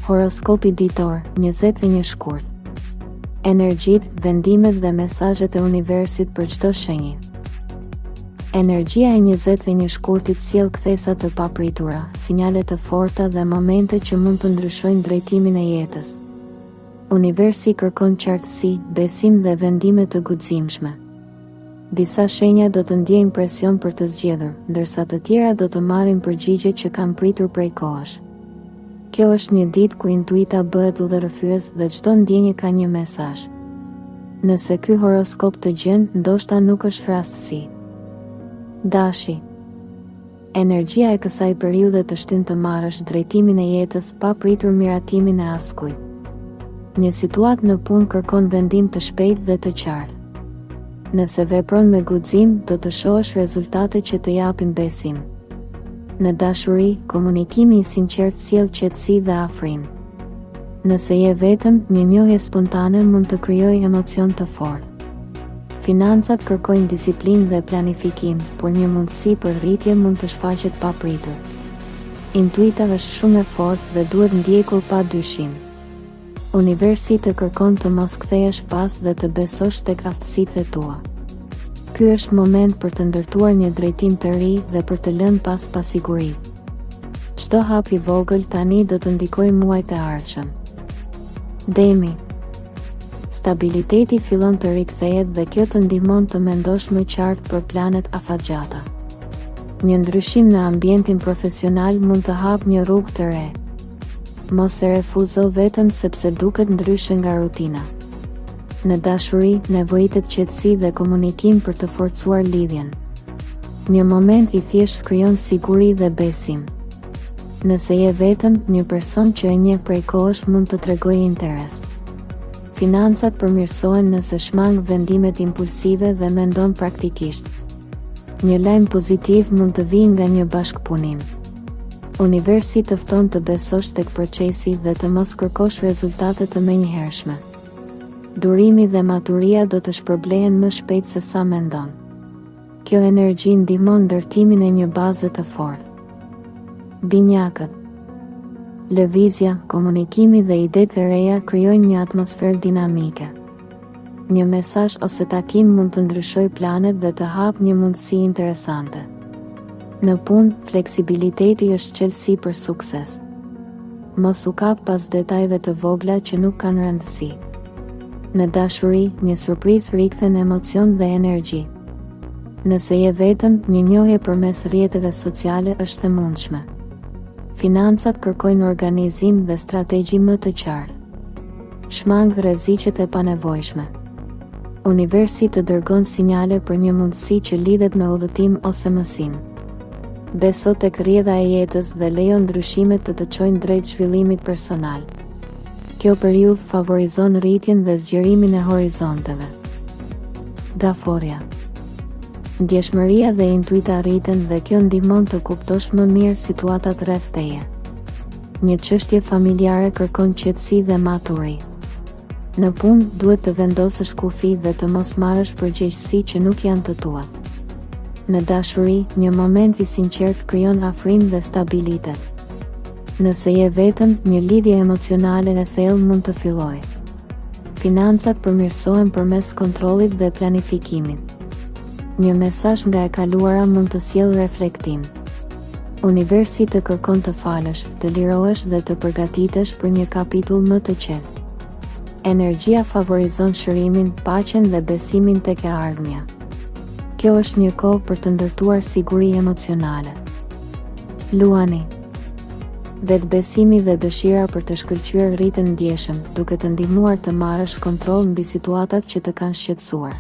Horoskopi ditor, 21 shkurt. Energjit, vendimet dhe mesazhet e universit për çdo shenjë. Energjia e 21 shkurtit sjell kthesa të papritura, sinjale të forta dhe momente që mund të ndryshojnë drejtimin e jetës. Universi kërkon qartësi, besim dhe vendime të guximshme. Disa shenja do të ndjejnë presion për të zgjedhur, ndërsa të tjera do të marrin përgjigje që kanë pritur prej kohësh. Kjo është një ditë ku intuita bëhet udhërrëfyes dhe çdo ndjenjë ka një mesazh. Nëse ky horoskop të gjen, ndoshta nuk është rastësi. Dashi. Energjia e kësaj periudhe të shtyn të marrësh drejtimin e jetës pa pritur miratimin e askujt. Një situatë në punë kërkon vendim të shpejtë dhe të qartë. Nëse vepron me guxim, do të shohësh rezultate që të japin besim. Në dashuri, komunikimi i sinqert sjell qetësi dhe afrim. Nëse je vetëm, një njohje spontane mund të krijojë emocion të fortë. Financat kërkojnë disiplinë dhe planifikim, por një mundësi për rritje mund të shfaqet papritur. Intuita është shumë e fortë dhe duhet ndjekur pa dyshim. Universi të kërkon të mos kthehesh pas dhe të besosh tek aftësitë tua. Ky është moment për të ndërtuar një drejtim të ri dhe për të lënë pas pasigurisë. Çdo hap i vogël tani do të ndikojë muajt e ardhshëm. Demi. Stabiliteti fillon të rikthehet dhe kjo të ndihmon të mendosh më qartë për planet afatgjata. Një ndryshim në ambientin profesional mund të hapë një rrugë të re. Mos e refuzo vetëm sepse duket ndryshe nga rutina. Në dashuri, nevojitet qetësi dhe komunikim për të forcuar lidhjen. Një moment i thjesht krijon siguri dhe besim. Nëse je vetëm, një person që e njeh prej kohësh mund të tregojë interes. Financat përmirësohen nëse shmang vendimet impulsive dhe mendon praktikisht. Një lajm pozitiv mund të vijë nga një bashkëpunim. Universi të fton të besosh tek procesi dhe të mos kërkosh rezultate të menjëhershme. Durimi dhe maturia do të shpërblehen më shpejt se sa mendon. Kjo energji ndihmon ndërtimin e një baze të fortë. Binjakët. Lëvizja, komunikimi dhe idetë të reja krijojnë një atmosferë dinamike. Një mesazh ose takim mund të ndryshojë planet dhe të hapë një mundësi interesante. Në punë, fleksibiliteti është çelësi për sukses. Mos u kap pas detajeve të vogla që nuk kanë rëndësi. Në dashuri, një surprizë rikthen emocion dhe energji. Nëse je vetëm, një njohje përmes rrjeteve sociale është e mundshme. Financat kërkojnë organizim dhe strategji më të qartë. Shmang rreziqet e panevojshme. Universi të dërgon sinjale për një mundësi që lidhet me udhëtim ose mësim. Beso tek rrjedha e jetës dhe lejo ndryshimet të çojnë drejt zhvillimit personal. Kjo periudhë favorizon rritjen dhe zgjerimin e horizonteve. Daforia. Ndjeshmëria dhe intuita rriten dhe kjo ndihmon të kuptosh më mirë situatat rreth teje. Një çështje familjare kërkon qetësi dhe maturi. Në punë, duhet të vendosësh kufi dhe të mos marrësh përgjegjësi që nuk janë të tuat. Në dashuri, një moment i sinqert krijon afrim dhe stabilitet. Nëse je vetëm, një lidhje emocionale e thellë mund të fillojë. Financat përmirësohen përmes kontrollit dhe planifikimit. Një mesazh nga e kaluara mund të sjellë reflektim. Universi të kërkon të falësh, të lirohesh dhe të përgatitesh për një kapitull më të qetë. Energjia favorizon shërimin, paqen dhe besimin tek e ardhmja. Kjo është një kohë për të ndërtuar siguri emocionale. Luani. Vetbesimi dhe dëshira për të shkëlqyer rriten ndjeshëm, duke të ndihmuar të marrësh kontroll mbi situatat që të kanë shqetësuar.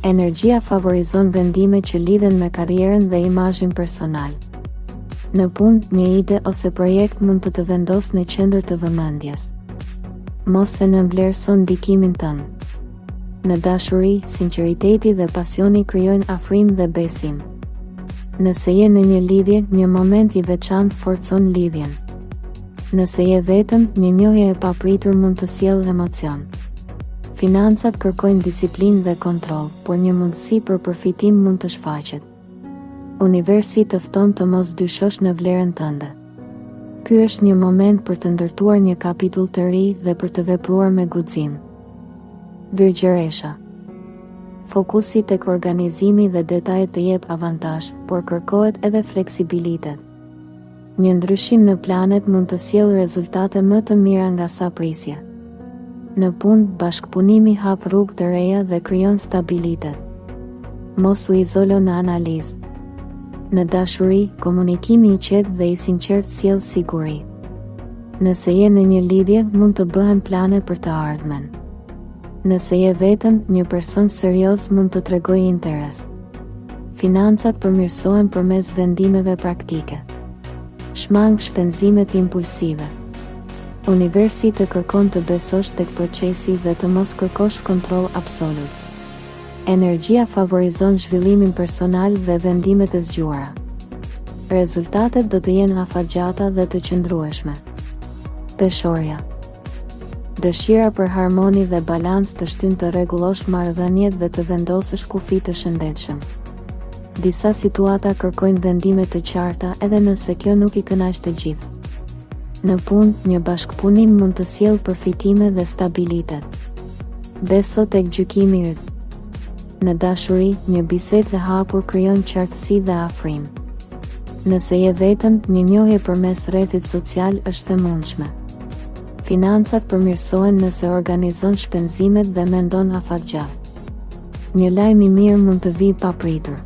Energjia favorizon vendime që lidhen me karrierën dhe imazhin personal. Në punë, një ide ose projekt mund të vendosë në qendër të vëmendjes. Mos e nënvlerëson ndikimin tënd. Në dashuri, sinqeriteti dhe pasioni krijojnë afrim dhe besim. Nëse je në një lidhje, një moment i veçantë forcon lidhjen. Nëse je vetëm, një njohje e papritur mund të sjellë emocion. Financat kërkojnë disiplinë dhe kontroll, por një mundësi për përfitim mund të shfaqet. Universi të fton të mos dyshosh në vlerën tënde. Ky është një moment për të ndërtuar një kapitull të ri dhe për të vepruar me guxim. Virgjëresha. Fokusi tek organizimi dhe detajet të jep avantazh, por kërkohet edhe fleksibilitet. Një ndryshim në planet mund të sjellë rezultate më të mira nga sa prisje. Në punë, bashkëpunimi hap rrugë të reja dhe krijon stabilitet. Mos u izolo në analizë. Në dashuri, komunikimi i qetë dhe i sinqert sjell siguri. Nëse je në një lidhje, mund të bëhen plane për të ardhmen. Nëse je vetëm, një person serioz mund të tregojë interes. Financat përmirësohen përmes vendimeve praktike. Shmang shpenzimet impulsive. Universi të kërkon të besosh tek procesi dhe të mos kërkosh kontroll absolut. Energjia favorizon zhvillimin personal dhe vendimet e zgjuara. Rezultatet do të jenë afatgjata dhe të qëndrueshme. Peshorja. Dëshira për harmoni dhe balans të shtyn të rregullosh marrëdhëniet dhe të vendosësh kufi të shëndetshëm. Disa situata kërkojnë vendime të qarta edhe nëse kjo nuk i kënaq të gjithë. Në punë, një bashkëpunim mund të sjellë përfitime dhe stabilitet. Beso tek gjykimi yt. Në dashuri, një bisedë e hapur krijon qartësi dhe afrim. Nëse je vetëm, një njohje përmes rrjetit social është e mundshme. Financat përmirësohen nëse organizon shpenzimet dhe mendon afatgjatë. Një lajm i mirë mund të vijë papritur.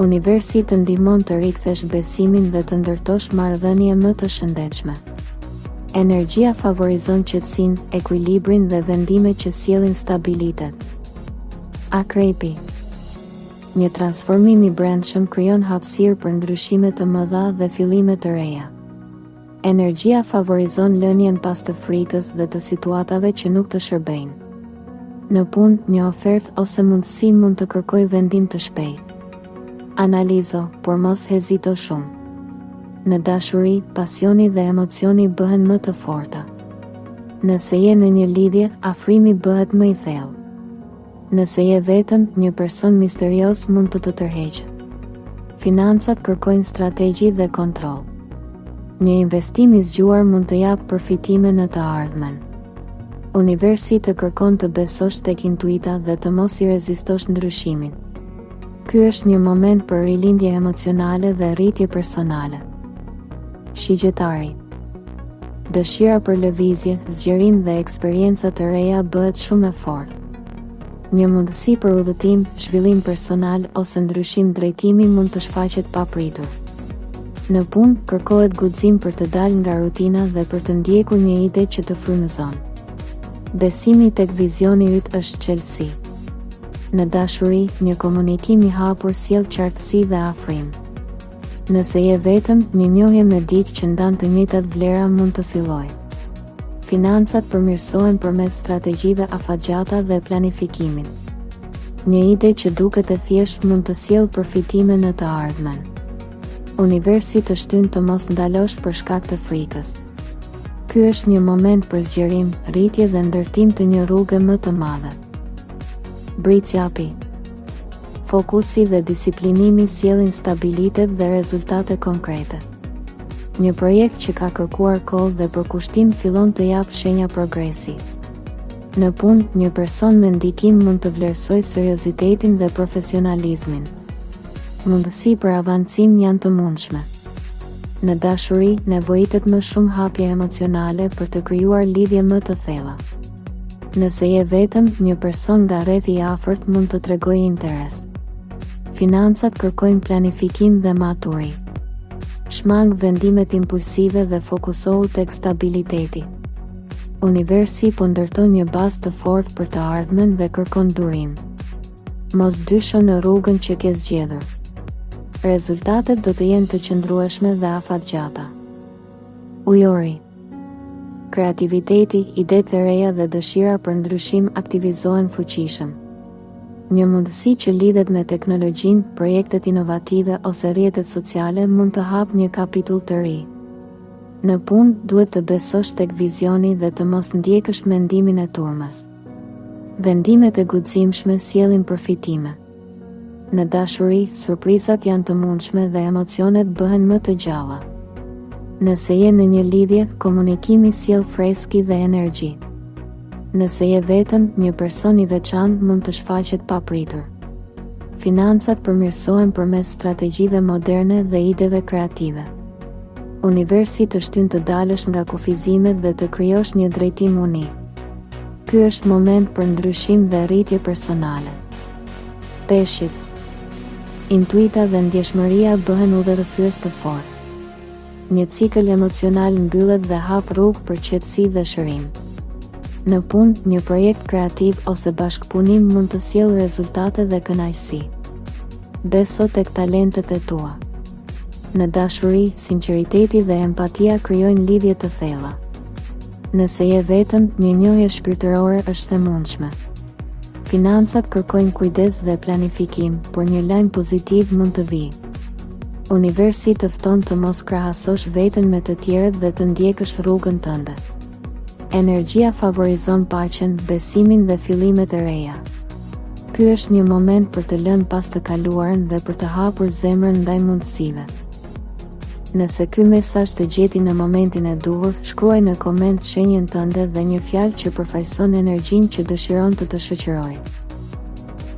Universi të ndihmon të rikthesh besimin dhe të ndërtosh marrëdhënie më të shëndetshme. Energjia favorizon qetësinë, ekuilibrin dhe vendimet që sjellin stabilitet. Akrepi. Një transformim i brendshëm krijon hapësirë për ndryshime të mëdha dhe fillime të reja. Energjia favorizon lënien pas të frikës dhe të situatave që nuk të shërbejnë. Në punë, një ofertë ose mundësi mund të kërkojë vendim të shpejtë. Analizo, por mos hezito shumë. Në dashuri, pasioni dhe emocioni bëhen më të forta. Nëse je në një lidhje, afrimi bëhet më i thellë. Nëse je vetëm, një person misterios mund të të tërheqë. Financat kërkojnë strategji dhe kontroll. Një investim i zgjuar mund të japë përfitime në të ardhmen. Universi të kërkon të besosh tek intuita dhe të mos i rezistosh ndryshimin. Ky është një moment për rilindje emocionale dhe rritje personale. Shigjetari. Dëshira për lëvizje, zgjerim dhe eksperienca të reja bëhet shumë e fortë. Një mundësi për udhëtim, zhvillim personal ose ndryshim drejtimi mund të shfaqet papritur. Në punë, kërkohet guxim për të dalë nga rutina dhe për të ndjekur një ide që të frymëzon. Besimi tek vizioni yt është çelësi. Në dashuri, një komunikim i hapur sjell qartësi dhe afrim. Nëse je vetëm, një njohje me dikë që ndan të njëjtat vlera mund të fillojë. Financat përmirësohen përmes strategjive afatgjata dhe planifikimin. Një ide që duket e thjeshtë mund të sjellë përfitime në të ardhmen. Universi të shtyn të mos ndalosh për shkak të frikës. Ky është një moment për zgjerim, rritje dhe ndërtim të një rruge më të madhe. Britsjapi. Fokusi dhe disiplinimi sjellin stabilitet dhe rezultate konkrete. Një projekt që ka kërkuar kohë dhe përkushtim fillon të japë shenja progresi. Në punë, një person me ndikim mund të vlerësojë seriozitetin dhe profesionalizmin. Mundësi për avancim janë të mundshme. Në dashuri, nevojitet më shumë hapje emocionale për të krijuar lidhje më të thella. Nëse je vetëm, një person nga rrethi i afërt mund të tregojë interes. Financat kërkojnë planifikim dhe maturi. Shmang vendimet impulsive dhe fokusohu tek stabiliteti. Universi po ndërton një bazë të fortë për të ardhmen dhe kërkon durim. Mos dysho në rrugën që ke zgjedhur. Rezultatet do të jenë të qëndrueshme dhe afatgjata. Ujori. Kreativiteti, idetë të reja dhe dëshira për ndryshim aktivizohen fuqishëm. Një mundësi që lidhet me teknologjinë, projektet inovative ose rrjetet sociale mund të hapë një kapitull të ri. Në punë, duhet të besosh tek vizioni dhe të mos ndjekësh mendimin e turmës. Vendimet e guximshme sjellin përfitime. Në dashuri, surprizat janë të mundshme dhe emocionet bëhen më të gjalla. Nëse je në një lidhje, komunikimi sjell freski dhe energji. Nëse je vetëm, një person i veçantë mund të shfaqet papritur. Financat përmirësohen përmes strategjive moderne dhe ideve kreative. Universi të shtyn të dalësh nga kufizimet dhe të krijosh një drejtim unik. Ky është moment për ndryshim dhe rritje personale. Peshqit. Intuita dhe ndjeshmëria bëhen udhëheqësues të fortë. Një cikël emocional mbyllet dhe hap rrugë për qetësi dhe shërim. Në punë, një projekt kreativ ose bashkëpunim mund të sjellë rezultate dhe kënaqësi. Beso tek talentet e tua. Në dashuri, sinqeriteti dhe empatia krijojnë lidhje të thella. Nëse je vetëm, një njohje shpirtërore është e mundshme. Financat kërkojnë kujdes dhe planifikim, por një lajm pozitiv mund të vijë. Universi të fton të mos krahasosh veten me të tjerët dhe të ndjekësh rrugën tënde. Energjia favorizon paqen, besimin dhe fillimet e reja. Ky është një moment për të lënë pas të kaluarën dhe për të hapur zemrën ndaj mundësive. Nëse ky mesazh të gjeti në momentin e duhur, shkruaj në koment shenjën tënde dhe një fjalë që përfaqëson energjinë që dëshiron të shoqëroj.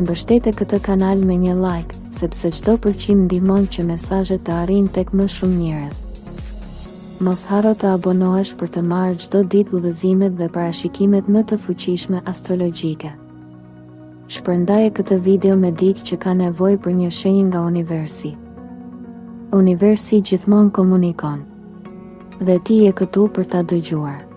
Mbështete këtë kanal me një like, sepse çdo përqim ndihmon që mesazhet të arrijnë tek më shumë njerëz. Mos harro të abonohesh për të marrë çdo ditë udhëzimet dhe parashikimet më të fuqishme astrologjike. Shpërndaje këtë video me dikë që ka nevojë për një shenjë nga Universi. Universi gjithmonë komunikon. Dhe ti je këtu për ta dëgjuar.